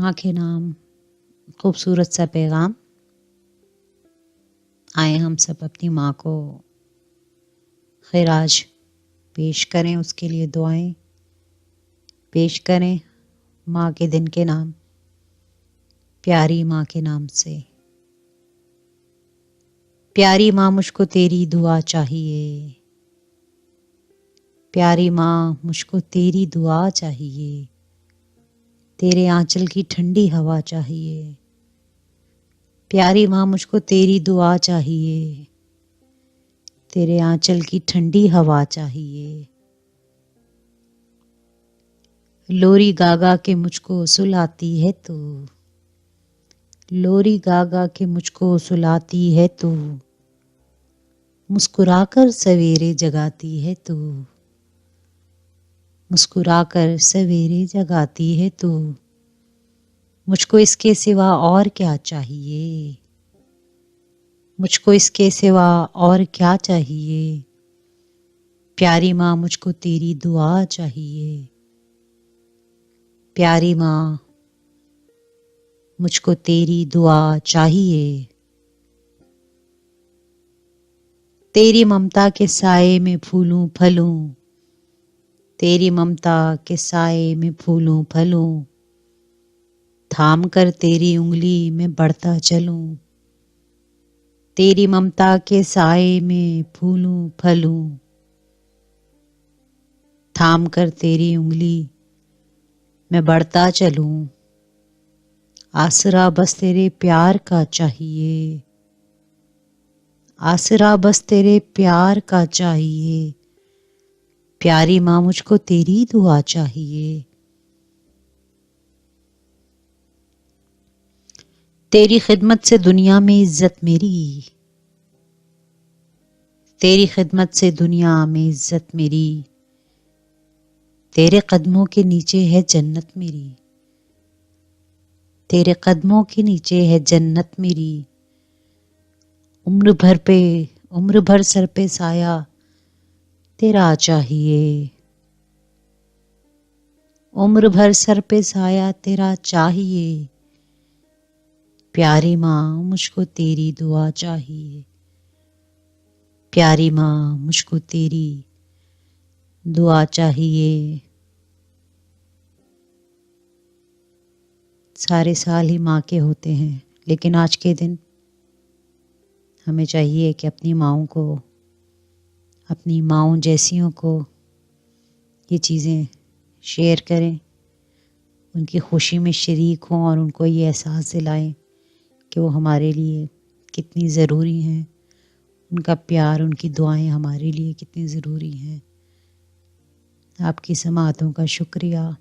माँ के नाम खूबसूरत सा पैगाम। आए हम सब अपनी माँ को खिराज पेश करें, उसके लिए दुआएं पेश करें। माँ के दिन के नाम, प्यारी माँ के नाम से। प्यारी माँ मुझको तेरी दुआ चाहिए, प्यारी माँ मुझको तेरी दुआ चाहिए, तेरे आंचल की ठंडी हवा चाहिए। प्यारी माँ मुझको तेरी दुआ चाहिए, तेरे आंचल की ठंडी हवा चाहिए। लोरी गागा के मुझको सुलाती है तू, लोरी गागा के मुझको सुलाती है तू, मुस्कुराकर सवेरे जगाती है तू, मुस्कुराकर सवेरे जगाती है तू। मुझको इसके सिवा और क्या चाहिए, मुझको इसके सिवा और क्या चाहिए। प्यारी माँ मुझको तेरी दुआ चाहिए, प्यारी माँ मुझको तेरी दुआ चाहिए। तेरी ममता के साए में फूलूं फलूं, तेरी ममता के साए में फूलूं फलूं, थाम कर तेरी उंगली में बढ़ता चलूं। तेरी ममता के साए में फूलूं फलूं, थाम कर तेरी उंगली में बढ़ता चलूं। आसरा बस तेरे प्यार का चाहिए, आसरा बस तेरे प्यार का चाहिए। प्यारी माँ मुझको तेरी दुआ चाहिए। तेरी खिदमत से दुनिया में इज्जत मेरी, तेरी खिदमत से दुनिया में इज्जत मेरी, तेरे कदमों के नीचे है जन्नत मेरी, तेरे कदमों के नीचे है जन्नत मेरी। उम्र भर सर पे साया तेरा चाहिए, उम्र भर सर पे साया तेरा चाहिए। प्यारी माँ मुझको तेरी दुआ चाहिए, प्यारी माँ मुझको तेरी दुआ चाहिए। सारे साल ही माँ के होते हैं, लेकिन आज के दिन हमें चाहिए कि अपनी माँओं को, अपनी माँओं जैसियों को ये चीज़ें शेयर करें, उनकी खुशी में शरीक हों और उनको ये एहसास दिलाएं कि वो हमारे लिए कितनी ज़रूरी हैं, उनका प्यार, उनकी दुआएं हमारे लिए कितनी ज़रूरी हैं। आपकी समाअतों का शुक्रिया।